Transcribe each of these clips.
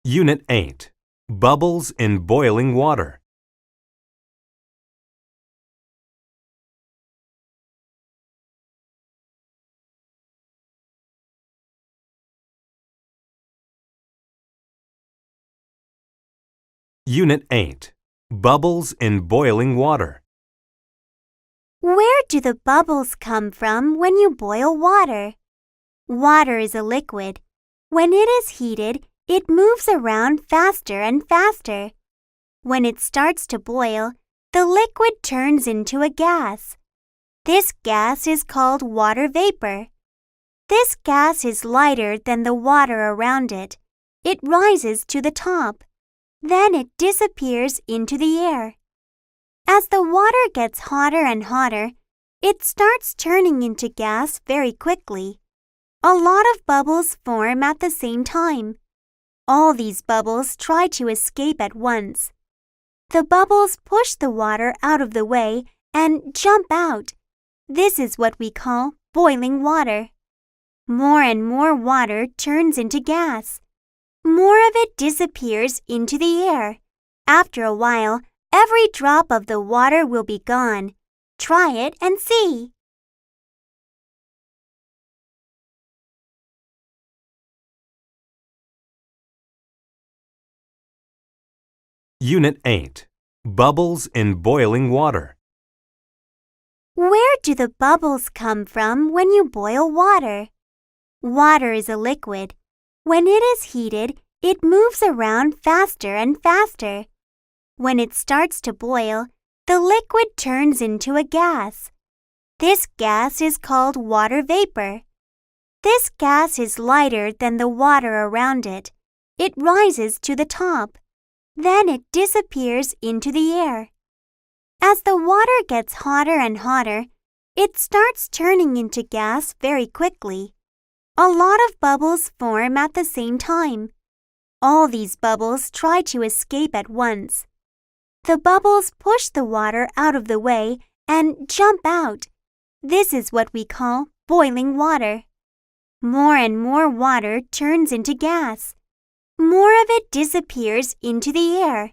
Unit 8. Bubbles in boiling water. Unit 8. Bubbles in boiling water. Where do the bubbles come from when you boil water? Water is a liquid. When it is heated, it moves around faster and faster. When it starts to boil, the liquid turns into a gas. This gas is called water vapor. This gas is lighter than the water around it. It rises to the top. Then it disappears into the air. As the water gets hotter and hotter, it starts turning into gas very quickly. A lot of bubbles form at the same time. All these bubbles try to escape at once. The bubbles push the water out of the way and jump out. This is what we call boiling water. More and more water turns into gas. More of it disappears into the air. After a while, every drop of the water will be gone. Try it and see. Unit 8. Bubbles in boiling water. Where do the bubbles come from when you boil water? Water is a liquid. When it is heated, it moves around faster and faster. When it starts to boil, the liquid turns into a gas. This gas is called water vapor. This gas is lighter than the water around it. It rises to the top. Then it disappears into the air. As the water gets hotter and hotter, it starts turning into gas very quickly. A lot of bubbles form at the same time. All these bubbles try to escape at once. The bubbles push the water out of the way and jump out. This is what we call boiling water. More and more water turns into gas. More of it disappears into the air.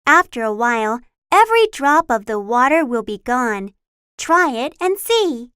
After a while, every drop of the water will be gone. Try it and see.